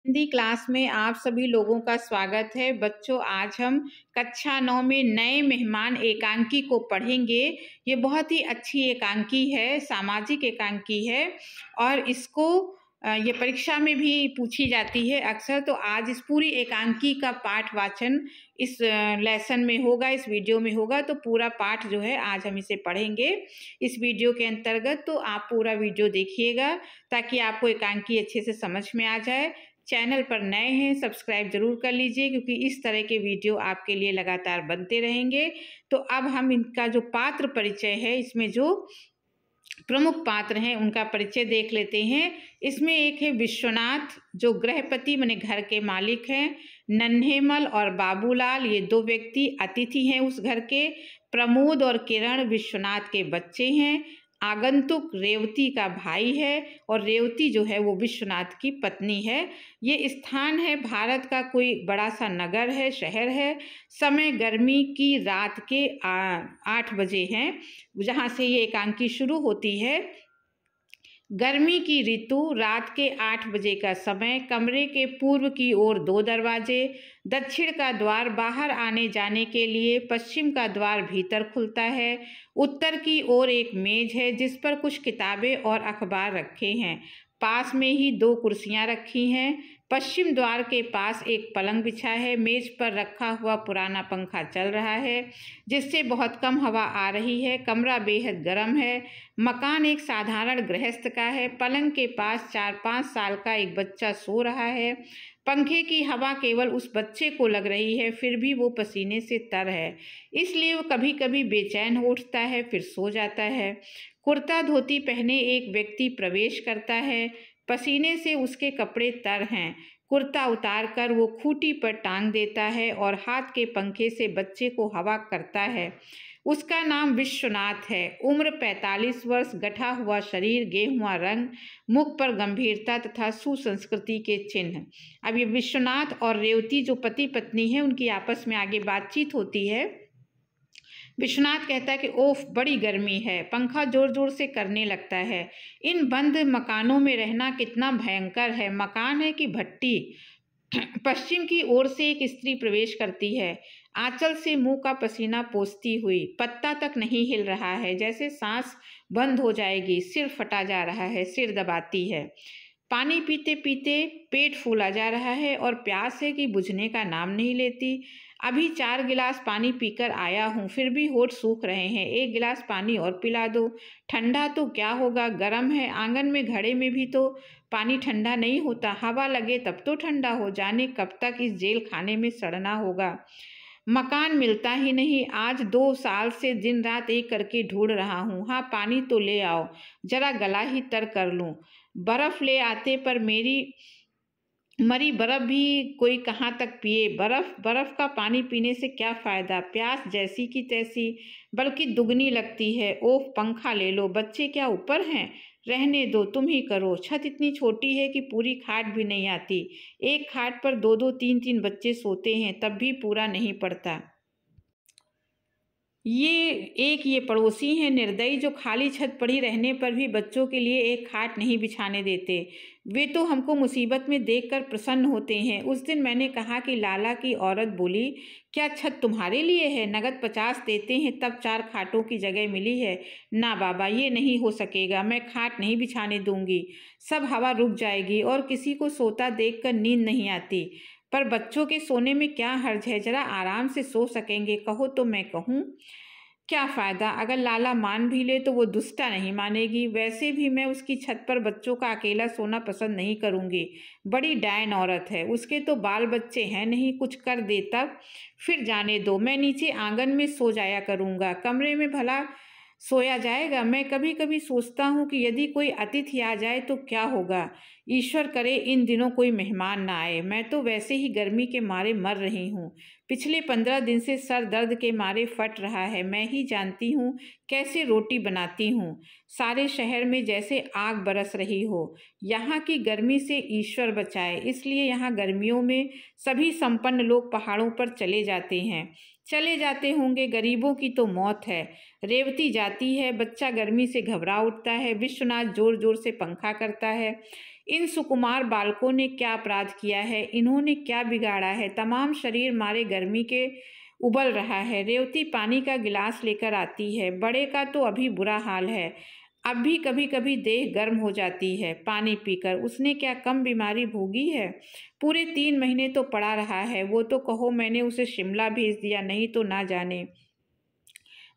Hindi class में आप सभी लोगों का स्वागत है। बच्चों, आज हम कक्षा 9 में नए मेहमान एकांकी को पढ़ेंगे। ये बहुत ही अच्छी एकांकी है, सामाजिक एकांकी है और इसको ये परीक्षा में भी पूछी जाती है अक्सर। तो आज इस पूरी एकांकी का पाठ वाचन इस लेसन में होगा, इस वीडियो में होगा। तो पूरा पाठ जो है आज हम इसे पढ़ेंगे इस वीडियो के अंतर्गत। तो आप पूरा वीडियो देखिएगा ताकि आपको एकांकी अच्छे से समझ में आ जाए। चैनल पर नए हैं, सब्सक्राइब जरूर कर लीजिए क्योंकि इस तरह के वीडियो आपके लिए लगातार बनते रहेंगे। तो अब हम इनका जो पात्र परिचय है, इसमें जो प्रमुख पात्र हैं उनका परिचय देख लेते हैं। इसमें एक है विश्वनाथ, जो गृहपति माने घर के मालिक हैं। नन्हेमल और बाबूलाल, ये दो व्यक्ति अतिथि हैं उस घर के। प्रमोद और किरण विश्वनाथ के बच्चे हैं। आगंतुक रेवती का भाई है और रेवती जो है वो विश्वनाथ की पत्नी है। ये स्थान है भारत का कोई बड़ा सा नगर है, शहर है। समय गर्मी की रात के 8 बजे हैं, जहाँ से ये एकांकी शुरू होती है। गर्मी की ऋतु, रात के 8 बजे का समय। कमरे के पूर्व की ओर 2 दरवाजे, दक्षिण का द्वार बाहर आने जाने के लिए, पश्चिम का द्वार भीतर खुलता है। उत्तर की ओर एक मेज है जिस पर कुछ किताबें और अखबार रखे हैं। पास में ही 2 कुर्सियां रखी हैं। पश्चिम द्वार के पास एक पलंग बिछा है। मेज पर रखा हुआ पुराना पंखा चल रहा है जिससे बहुत कम हवा आ रही है। कमरा बेहद गर्म है। मकान एक साधारण गृहस्थ का है। पलंग के पास 4-5 साल का एक बच्चा सो रहा है। पंखे की हवा केवल उस बच्चे को लग रही है, फिर भी वो पसीने से तर है, इसलिए वो कभी कभी बेचैन हो उठता है, फिर सो जाता है। कुर्ता धोती पहने एक व्यक्ति प्रवेश करता है। पसीने से उसके कपड़े तर हैं। कुर्ता उतार कर वो खूंटी पर टांग देता है और हाथ के पंखे से बच्चे को हवा करता है। उसका नाम विश्वनाथ है। उम्र 45 वर्ष, गठा हुआ शरीर, गेहुआ रंग, मुख पर गंभीरता तथा सुसंस्कृति के चिन्ह। अब ये विश्वनाथ और रेवती जो पति पत्नी है, उनकी आपस में आगे बातचीत होती है। विश्वनाथ कहता है कि ओफ, बड़ी गर्मी है। पंखा जोर जोर से करने लगता है। इन बंद मकानों में रहना कितना भयंकर है। मकान है कि भट्टी। पश्चिम की ओर से एक स्त्री प्रवेश करती है, आंचल से मुंह का पसीना पोंछती हुई। पत्ता तक नहीं हिल रहा है, जैसे सांस बंद हो जाएगी। सिर फटा जा रहा है, सिर दबाती है। पानी पीते पीते पेट फूला जा रहा है और प्यास है कि बुझने का नाम नहीं लेती। अभी 4 गिलास पानी पीकर आया हूँ, फिर भी होठ सूख रहे हैं। 1 गिलास पानी और पिला दो। ठंडा तो क्या होगा, गर्म है। आंगन में घड़े में भी तो पानी ठंडा नहीं होता। हवा लगे तब तो ठंडा हो। जाने कब तक इस जेल खाने में सड़ना होगा। मकान मिलता ही नहीं। आज 2 साल से दिन रात एक करके ढूंढ रहा हूँ। हाँ, पानी तो ले आओ, जरा गला ही तर कर लूँ। बर्फ ले आते, पर मेरी मरी बर्फ भी कोई कहाँ तक पिए। बर्फ का पानी पीने से क्या फ़ायदा। प्यास जैसी की तैसी, बल्कि दुगनी लगती है। ओह, पंखा ले लो। बच्चे क्या ऊपर हैं? रहने दो, तुम ही करो। छत इतनी छोटी है कि पूरी खाट भी नहीं आती। एक खाट पर 2-2, 3-3 बच्चे सोते हैं, तब भी पूरा नहीं पड़ता। ये पड़ोसी हैं निर्दयी, जो खाली छत पड़ी रहने पर भी बच्चों के लिए एक खाट नहीं बिछाने देते। वे तो हमको मुसीबत में देखकर प्रसन्न होते हैं। उस दिन मैंने कहा कि लाला की औरत बोली, क्या छत तुम्हारे लिए है? नगद 50 देते हैं तब 4 खाटों की जगह मिली है। ना बाबा, ये नहीं हो सकेगा। मैं खाट नहीं बिछाने दूंगी। सब हवा रुक जाएगी और किसी को सोता देखकर नींद नहीं आती। पर बच्चों के सोने में क्या हर्ज है? जरा आराम से सो सकेंगे। कहो तो मैं कहूँ। क्या फ़ायदा, अगर लाला मान भी ले तो वो दुष्टा नहीं मानेगी। वैसे भी मैं उसकी छत पर बच्चों का अकेला सोना पसंद नहीं करूँगी। बड़ी डायन औरत है। उसके तो बाल बच्चे हैं नहीं, कुछ कर दे तब। फिर जाने दो, मैं नीचे आंगन में सो जाया करूँगा। कमरे में भला सोया जाएगा? मैं कभी कभी सोचता हूँ कि यदि कोई अतिथि आ जाए तो क्या होगा। ईश्वर करे इन दिनों कोई मेहमान ना आए। मैं तो वैसे ही गर्मी के मारे मर रही हूँ। पिछले 15 दिन से सर दर्द के मारे फट रहा है। मैं ही जानती हूँ कैसे रोटी बनाती हूँ। सारे शहर में जैसे आग बरस रही हो। यहाँ की गर्मी से ईश्वर बचाए, इसलिए यहाँ गर्मियों में सभी संपन्न लोग पहाड़ों पर चले जाते हैं। चले जाते होंगे, गरीबों की तो मौत है। रेवती जाती है, बच्चा गर्मी से घबरा उठता है। विश्वनाथ जोर जोर से पंखा करता है। इन सुकुमार बालकों ने क्या अपराध किया है, इन्होंने क्या बिगाड़ा है। तमाम शरीर मारे गर्मी के उबल रहा है। रेवती पानी का गिलास लेकर आती है। बड़े का तो अभी बुरा हाल है, अब भी कभी कभी देह गर्म हो जाती है पानी पीकर। उसने क्या कम बीमारी भोगी है? पूरे 3 महीने तो पड़ा रहा है। वो तो कहो मैंने उसे शिमला भेज दिया, नहीं तो ना जाने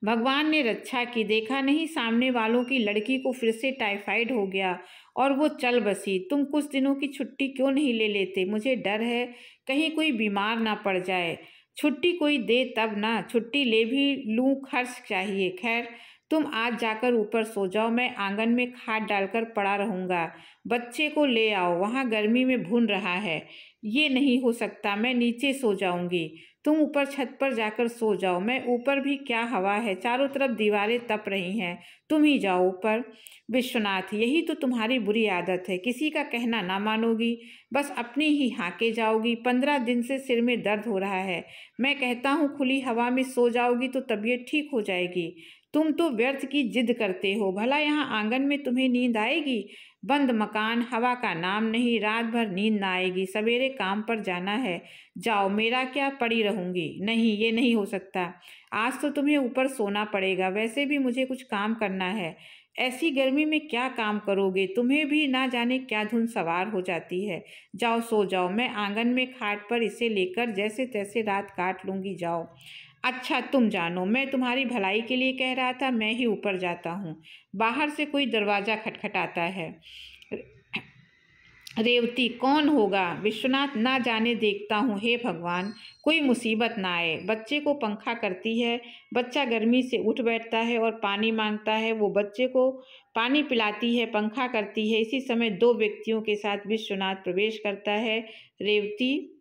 भगवान ने रक्षा की। देखा नहीं सामने वालों की लड़की को फिर से टाइफाइड हो गया और वो चल बसी। तुम कुछ दिनों की छुट्टी क्यों नहीं ले लेते? मुझे डर है कहीं कोई बीमार ना पड़ जाए। छुट्टी कोई दे तब ना, छुट्टी ले भी लूँ, खर्च चाहिए। खैर तुम आज जाकर ऊपर सो जाओ, मैं आंगन में खाट डालकर पड़ा रहूँगा। बच्चे को ले आओ, वहाँ गर्मी में भून रहा है। ये नहीं हो सकता, मैं नीचे सो जाऊँगी। तुम ऊपर छत पर जाकर सो जाओ। मैं ऊपर भी क्या हवा है, चारों तरफ दीवारें तप रही हैं। तुम ही जाओ ऊपर। विश्वनाथ, यही तो तुम्हारी बुरी आदत है, किसी का कहना ना मानोगी, बस अपनी ही हाँके जाओगी। 15 दिन से सिर में दर्द हो रहा है। मैं कहता हूँ खुली हवा में सो जाओगी तो तबीयत ठीक हो जाएगी। तुम तो व्यर्थ की जिद करते हो। भला यहाँ आंगन में तुम्हें नींद आएगी? बंद मकान, हवा का नाम नहीं, रात भर नींद ना आएगी। सवेरे काम पर जाना है। जाओ, मेरा क्या, पड़ी रहूंगी। नहीं, ये नहीं हो सकता। आज तो तुम्हें ऊपर सोना पड़ेगा। वैसे भी मुझे कुछ काम करना है। ऐसी गर्मी में क्या काम करोगे? तुम्हें भी ना जाने क्या धुन सवार हो जाती है। जाओ सो जाओ, मैं आंगन में खाट पर इसे लेकर जैसे तैसे रात काट लूंगी। जाओ। अच्छा तुम जानो, मैं तुम्हारी भलाई के लिए कह रहा था, मैं ही ऊपर जाता हूँ। बाहर से कोई दरवाज़ा खटखटाता है। रेवती, कौन होगा? विश्वनाथ, ना जाने देखता हूँ। हे भगवान, कोई मुसीबत ना आए। बच्चे को पंखा करती है। बच्चा गर्मी से उठ बैठता है और पानी मांगता है। वो बच्चे को पानी पिलाती है, पंखा करती है। इसी समय 2 व्यक्तियों के साथ विश्वनाथ प्रवेश करता है। रेवती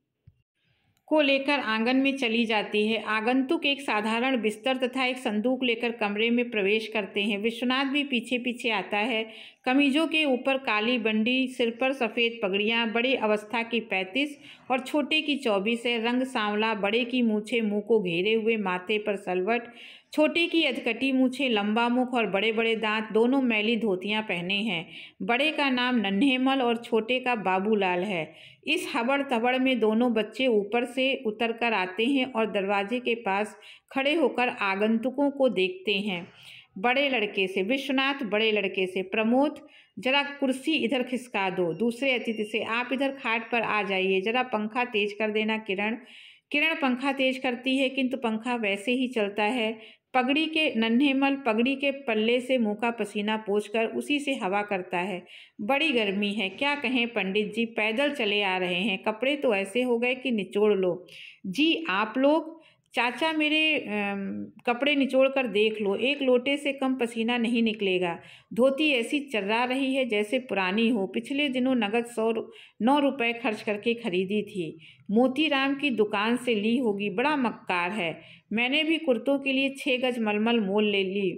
को लेकर आंगन में चली जाती है। आगंतुक एक साधारण बिस्तर तथा एक संदूक लेकर कमरे में प्रवेश करते हैं। विश्वनाथ भी पीछे पीछे आता है। कमीजों के ऊपर काली बंडी, सिर पर सफ़ेद पगड़ियाँ, बड़ी अवस्था की 35 और छोटे की 24 है। रंग सांवला, बड़े की मूछें मुंह को घेरे हुए, माथे पर सलवट, छोटे की अधकटी मूछें, लंबा मुख और बड़े बड़े दांत। दोनों मैली धोतियाँ पहने हैं। बड़े का नाम नन्हेमल और छोटे का बाबूलाल है। इस हबड़ तबड़ में दोनों बच्चे ऊपर से उतर कर आते हैं और दरवाजे के पास खड़े होकर आगंतुकों को देखते हैं। बड़े लड़के से विश्वनाथ, बड़े लड़के से प्रमोद, जरा कुर्सी इधर खिसका दो। दूसरे अतिथि से, आप इधर खाट पर आ जाइए, जरा पंखा तेज कर देना किरण। किरण पंखा तेज करती है किंतु पंखा वैसे ही चलता है। पगड़ी के नन्हेमल पगड़ी के पल्ले से मुंह का पसीना पोंछकर उसी से हवा करता है। बड़ी गर्मी है, क्या कहें पंडित जी, पैदल चले आ रहे हैं, कपड़े तो ऐसे हो गए कि निचोड़ लो। जी आप लोग? चाचा मेरे कपड़े निचोड़ कर देख लो, एक लोटे से कम पसीना नहीं निकलेगा। धोती ऐसी चर्रा रही है जैसे पुरानी हो, पिछले दिनों नगद 109 रुपये खर्च करके खरीदी थी, मोतीराम की दुकान से ली होगी, बड़ा मक्कार है। मैंने भी कुर्तों के लिए 6 गज मलमल मोल ले ली,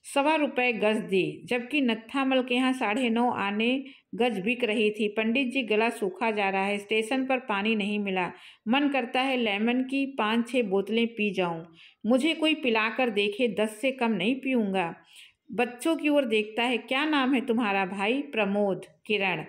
1.25 रुपये गज दी, जबकि नत्थामल के यहाँ 9.5 आने गज बिक रही थी। पंडित जी, गला सूखा जा रहा है, स्टेशन पर पानी नहीं मिला, मन करता है लेमन की 5-6 बोतलें पी जाऊं। मुझे कोई पिलाकर देखे, 10 से कम नहीं पीऊँगा। बच्चों की ओर देखता है, क्या नाम है तुम्हारा भाई? प्रमोद। किरण,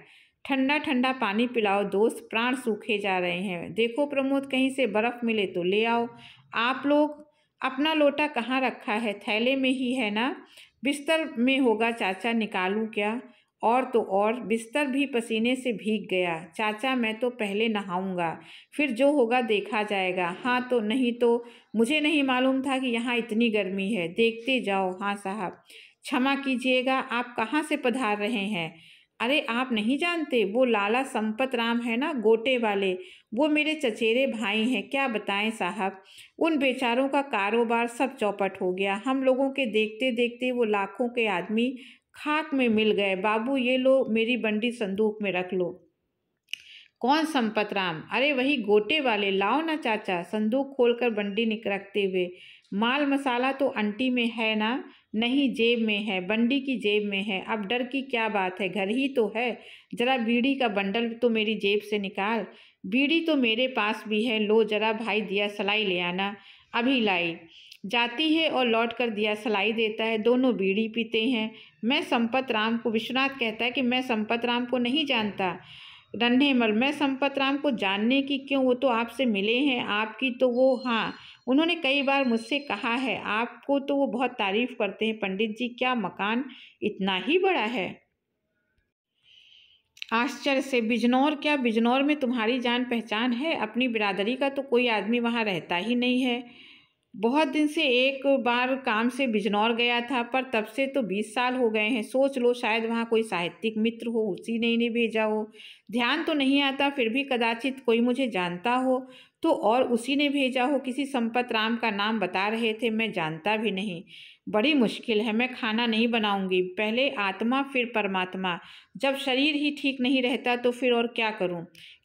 ठंडा ठंडा पानी पिलाओ दोस्त, प्राण सूखे जा रहे हैं। देखो प्रमोद, कहीं से बर्फ़ मिले तो ले आओ। आप लोग? अपना लोटा कहाँ रखा है? थैले में ही है ना? बिस्तर में होगा चाचा, निकालूं क्या? और तो और बिस्तर भी पसीने से भीग गया। चाचा मैं तो पहले नहाऊंगा, फिर जो होगा देखा जाएगा। हाँ तो नहीं तो? मुझे नहीं मालूम था कि यहाँ इतनी गर्मी है। देखते जाओ। हाँ साहब। क्षमा कीजिएगा, आप कहाँ से पधार रहे हैं? अरे आप नहीं जानते, वो लाला संपत राम है ना, गोटे वाले, वो मेरे चचेरे भाई हैं। क्या बताएं साहब, उन बेचारों का कारोबार सब चौपट हो गया। हम लोगों के देखते देखते वो लाखों के आदमी खाक में मिल गए। बाबू ये लो, मेरी बंडी संदूक में रख लो। कौन संपत राम? अरे वही गोटे वाले। लाओ ना चाचा। संदूक खोलकर बंडी रखते हुए, माल मसाला तो अंटी में है ना? नहीं, जेब में है, बंडी की जेब में है। अब डर की क्या बात है, घर ही तो है। जरा बीड़ी का बंडल तो मेरी जेब से निकाल। बीड़ी तो मेरे पास भी है, लो जरा भाई, दिया सलाई ले आना। अभी लाई। जाती है और लौट कर दिया सलाई देता है। दोनों बीड़ी पीते हैं। मैं संपत राम को, विश्वनाथ कहता है कि मैं संपत राम को नहीं जानता। रन्हेमल, मैं संपत राम को जानने की क्यों, वो तो आपसे मिले हैं। आपकी तो वो, हाँ, उन्होंने कई बार मुझसे कहा है। आपको तो वो बहुत तारीफ करते हैं। पंडित जी, क्या मकान इतना ही बड़ा है? आश्चर्य से, बिजनौर? क्या बिजनौर में तुम्हारी जान पहचान है? अपनी बिरादरी का तो कोई आदमी वहाँ रहता ही नहीं है। बहुत दिन से एक बार काम से बिजनौर गया था, पर तब से तो 20 साल हो गए हैं। सोच लो, शायद वहाँ कोई साहित्यिक मित्र हो, उसी ने इन्हें भेजा हो। ध्यान तो नहीं आता, फिर भी कदाचित कोई मुझे जानता हो तो, और उसी ने भेजा हो। किसी संपत राम का नाम बता रहे थे, मैं जानता भी नहीं। बड़ी मुश्किल है। मैं खाना नहीं बनाऊंगी। पहले आत्मा फिर परमात्मा। जब शरीर ही ठीक नहीं रहता तो फिर और क्या करूं?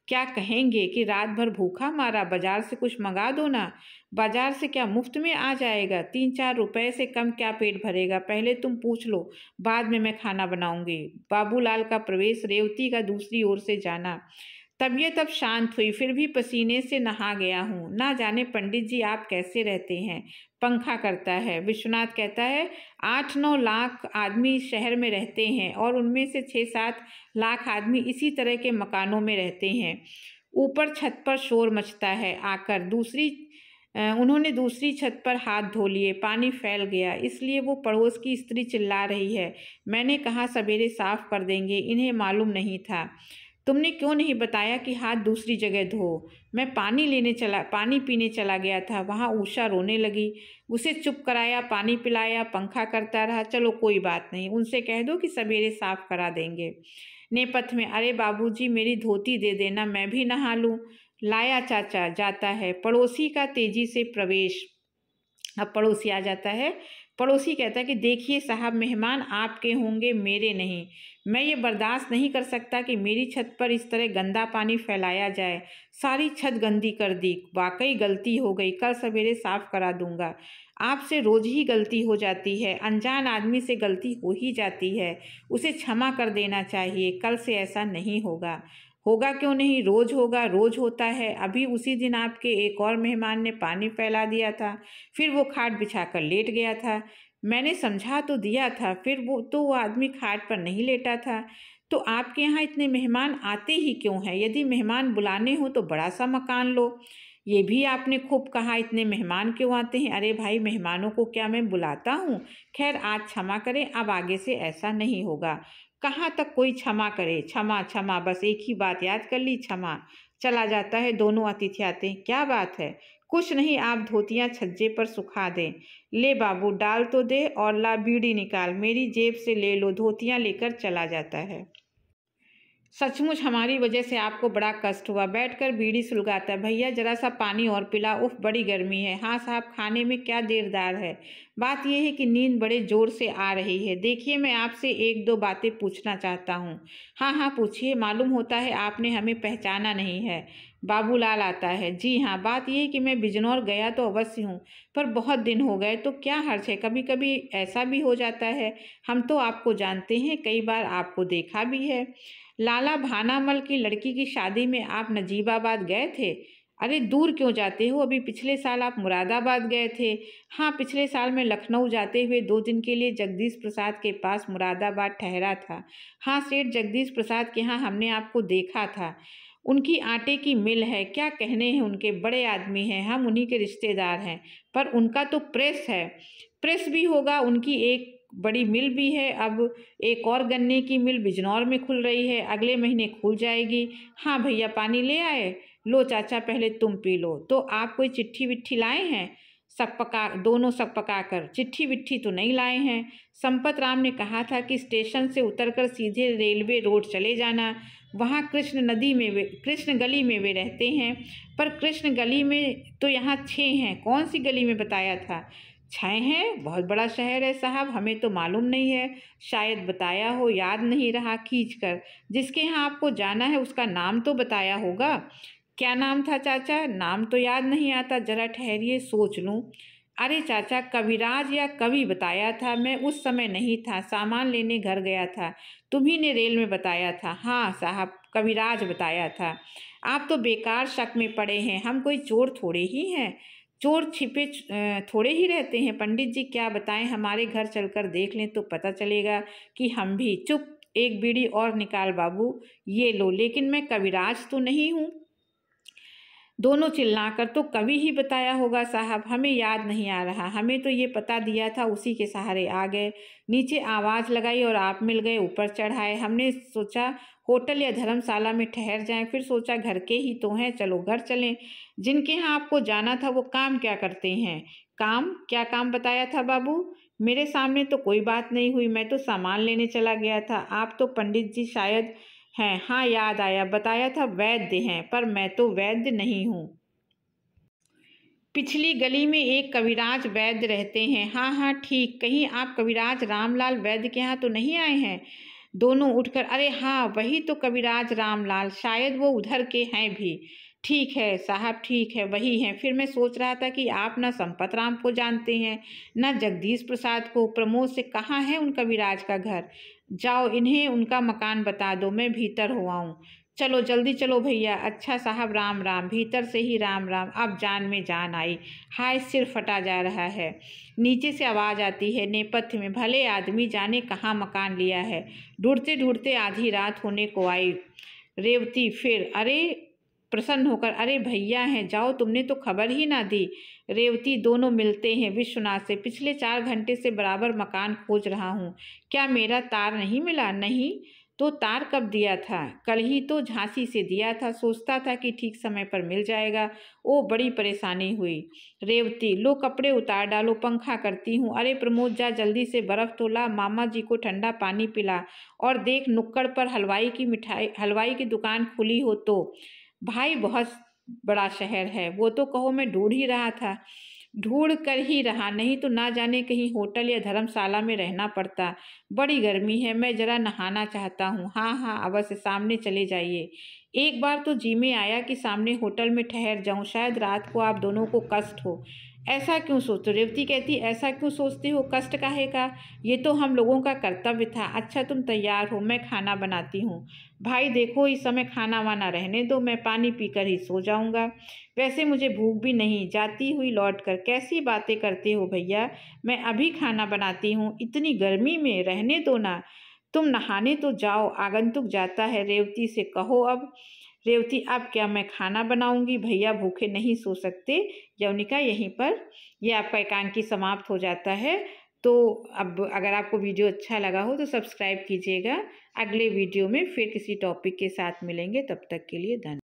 क्या कहेंगे कि रात भर भूखा मारा, बाजार से कुछ मंगा दो ना। बाजार से क्या मुफ्त में आ जाएगा? 3-4 रुपए से कम क्या पेट भरेगा? पहले तुम पूछ लो, बाद में मैं खाना बनाऊंगी। बाबूलाल का प्रवेश, रेवती का दूसरी ओर से जाना। तबीयत अब शांत हुई, फिर भी पसीने से नहा गया हूँ। ना जाने पंडित जी आप कैसे रहते हैं। पंखा करता है। विश्वनाथ कहता है, 8-9 लाख आदमी शहर में रहते हैं और उनमें से 6-7 लाख आदमी इसी तरह के मकानों में रहते हैं। ऊपर छत पर शोर मचता है। आकर उन्होंने दूसरी छत पर हाथ धो लिए। पानी फैल गया, इसलिए वो पड़ोस की स्त्री चिल्ला रही है। मैंने कहा सवेरे साफ कर देंगे, इन्हें मालूम नहीं था। तुमने क्यों नहीं बताया कि हाथ दूसरी जगह धो? मैं पानी पीने चला गया था। वहाँ उषा रोने लगी। उसे चुप कराया, पानी पिलाया, पंखा करता रहा। चलो कोई बात नहीं, उनसे कह दो कि सवेरे साफ करा देंगे। नेपथ्य में, अरे बाबूजी, मेरी धोती दे देना, मैं भी नहा लूँ। लाया चाचा। जाता है। पड़ोसी का तेजी से प्रवेश। अब पड़ोसी आ जाता है। पड़ोसी कहता है कि देखिए साहब, मेहमान आपके होंगे, मेरे नहीं। मैं ये बर्दाश्त नहीं कर सकता कि मेरी छत पर इस तरह गंदा पानी फैलाया जाए। सारी छत गंदी कर दी। वाकई गलती हो गई, कल सवेरे साफ करा दूंगा। आपसे रोज ही गलती हो जाती है। अनजान आदमी से गलती हो ही जाती है, उसे क्षमा कर देना चाहिए। कल से ऐसा नहीं होगा। होगा क्यों नहीं, रोज होगा, रोज होता है। अभी उसी दिन आपके एक और मेहमान ने पानी फैला दिया था, फिर वो खाट बिछाकर लेट गया था। मैंने समझा तो दिया था, फिर वो आदमी खाट पर नहीं लेटा था। तो आपके यहाँ इतने मेहमान आते ही क्यों हैं? यदि मेहमान बुलाने हो तो बड़ा सा मकान लो। ये भी आपने खूब कहा, इतने मेहमान क्यों आते हैं? अरे भाई, मेहमानों को क्या मैं बुलाता हूँ? खैर, आज क्षमा करें, अब आगे से ऐसा नहीं होगा। कहाँ तक कोई क्षमा करे? क्षमा क्षमा, बस एक ही बात याद कर ली, क्षमा। चला जाता है। दोनों अतिथि आते हैं। क्या बात है? कुछ नहीं, आप धोतियाँ छज्जे पर सुखा दें। ले बाबू, डाल तो दे, और ला बीड़ी निकाल, मेरी जेब से ले लो। धोतियाँ लेकर चला जाता है। सचमुच हमारी वजह से आपको बड़ा कष्ट हुआ। बैठकर बीड़ी सुलगाता है। भैया जरा सा पानी और पिला, उफ बड़ी गर्मी है। हाँ साहब, खाने में क्या देरदार है? बात यह है कि नींद बड़े जोर से आ रही है। देखिए, मैं आपसे 1-2 बातें पूछना चाहता हूँ। हाँ हाँ पूछिए। मालूम होता है आपने हमें पहचाना नहीं है। बाबूलाल आता है। जी हाँ, बात यह है कि मैं बिजनौर गया तो अवश्य हूँ, पर बहुत दिन हो गए। तो क्या हर्ज है, कभी कभी ऐसा भी हो जाता है। हम तो आपको जानते हैं, कई बार आपको देखा भी है। लाला भानामल की लड़की की शादी में आप नजीबाबाद गए थे? अरे दूर क्यों जाते हो, अभी पिछले साल आप मुरादाबाद गए थे। हाँ, पिछले साल मैं लखनऊ जाते हुए 2 दिन के लिए जगदीश प्रसाद के पास मुरादाबाद ठहरा था। हाँ, सेठ जगदीश प्रसाद के यहाँ हमने आपको देखा था। उनकी आटे की मिल है, क्या कहने हैं उनके, बड़े आदमी हैं, हम उन्हीं के रिश्तेदार हैं। पर उनका तो प्रेस है। प्रेस भी होगा, उनकी एक बड़ी मिल भी है। अब एक और गन्ने की मिल बिजनौर में खुल रही है, अगले महीने खुल जाएगी। हाँ भैया, पानी ले आए? लो चाचा, पहले तुम पी लो। तो आप कोई चिट्ठी विट्ठी लाए हैं? दोनों सक पका कर। चिट्ठी विट्ठी तो नहीं लाए हैं। संपत राम ने कहा था कि स्टेशन से उतरकर सीधे रेलवे रोड चले जाना। वहाँ कृष्ण गली में वे रहते हैं। पर कृष्ण गली में तो यहाँ 6 हैं। कौन सी गली में बताया था? 6 हैं? बहुत बड़ा शहर है साहब, हमें तो मालूम नहीं है। शायद बताया हो, याद नहीं रहा। खींच कर, जिसके यहाँ आपको जाना है उसका नाम तो बताया होगा। क्या नाम था चाचा? नाम तो याद नहीं आता, जरा ठहरिए, सोच लूँ। अरे चाचा, कविराज या कवि बताया था। मैं उस समय नहीं था, सामान लेने घर गया था। तुम्ही ने रेल में बताया था। हाँ साहब, कविराज बताया था। आप तो बेकार शक में पड़े हैं, हम कोई चोर थोड़े ही हैं। चोर छिपे थोड़े ही रहते हैं पंडित जी, क्या बताएं, हमारे घर चलकर देख लें तो पता चलेगा कि हम भी। चुप, एक बीड़ी और निकाल बाबू, ये लो, लेकिन मैं कविराज तो नहीं हूँ। दोनों चिल्लाकर, तो कवि ही बताया होगा साहब, हमें याद नहीं आ रहा, हमें तो ये पता दिया था, उसी के सहारे आ गए। नीचे आवाज़ लगाई और आप मिल गए, ऊपर चढ़ाए। हमने सोचा होटल या धर्मशाला में ठहर जाएं, फिर सोचा घर के ही तो हैं, चलो घर चलें। जिनके यहाँ आपको जाना था वो काम क्या करते हैं? काम? क्या काम बताया था बाबू? मेरे सामने तो कोई बात नहीं हुई, मैं तो सामान लेने चला गया था। आप तो पंडित जी शायद हैं? हाँ याद आया, बताया था वैद्य हैं, पर मैं तो वैद्य नहीं हूँ। पिछली गली में एक कविराज वैद्य रहते हैं। हाँ हाँ ठीक, कहीं आप कविराज रामलाल वैद्य के यहाँ तो नहीं आए हैं? दोनों उठकर, अरे हाँ वही तो कविराज रामलाल, शायद वो उधर के हैं भी। ठीक है साहब, ठीक है, वही हैं। फिर मैं सोच रहा था कि आप ना संपत राम को जानते हैं ना जगदीश प्रसाद को। प्रमोद से, कहाँ है उन कविराज का घर? जाओ इन्हें उनका मकान बता दो, मैं भीतर हो आऊँ। चलो जल्दी चलो भैया। अच्छा साहब, राम राम। भीतर से ही राम राम। अब जान में जान आई। हाय, सिर फटा जा रहा है। नीचे से आवाज़ आती है नेपथ्य में, भले आदमी जाने कहाँ मकान लिया है। ढूंढते ढूंढते आधी रात होने को आई। रेवती फिर, अरे प्रसन्न होकर, अरे भैया हैं, जाओ, तुमने तो खबर ही ना दी। रेवती, दोनों मिलते हैं विश्वनाथ से, पिछले 4 घंटे से बराबर मकान खोज रहा हूँ। क्या मेरा तार नहीं मिला? नहीं तो तार कब दिया था? कल ही तो झांसी से दिया था, सोचता था कि ठीक समय पर मिल जाएगा। ओ बड़ी परेशानी हुई। रेवती, लो कपड़े उतार डालो, पंखा करती हूँ। अरे प्रमोद, जा जल्दी से बर्फ तो ला, मामा जी को ठंडा पानी पिला, और देख नुक्कड़ पर हलवाई की दुकान खुली हो तो। भाई बहुत बड़ा शहर है, वो तो कहो, मैं ढूंढ ही रहा था। ढूंढ कर ही रहा, नहीं तो ना जाने कहीं होटल या धर्मशाला में रहना पड़ता। बड़ी गर्मी है, मैं जरा नहाना चाहता हूँ। हाँ हाँ अवश्य, सामने चले जाइए। एक बार तो जी में आया कि सामने होटल में ठहर जाऊँ, शायद रात को आप दोनों को कष्ट हो। ऐसा क्यों सोचते? रेवती कहती, ऐसा क्यों सोचते हो? कष्ट काहे का? ये तो हम लोगों का कर्तव्य था। अच्छा तुम तैयार हो, मैं खाना बनाती हूँ। भाई देखो, इस समय खाना वाना रहने दो, मैं पानी पीकर ही सो जाऊँगा। वैसे मुझे भूख भी नहीं। जाती हुई लौट कर, कैसी बातें करते हो भैया, मैं अभी खाना बनाती हूँ, इतनी गर्मी में रहने दो ना। तुम नहाने तो जाओ, आगंतुक जाता है। रेवती से कहो अब। रेवती, अब क्या मैं खाना बनाऊंगी? भैया भूखे नहीं सो सकते। यवनिका, यहीं पर ये आपका एकांकी समाप्त हो जाता है। तो अब अगर आपको वीडियो अच्छा लगा हो तो सब्सक्राइब कीजिएगा। अगले वीडियो में फिर किसी टॉपिक के साथ मिलेंगे, तब तक के लिए धन्यवाद।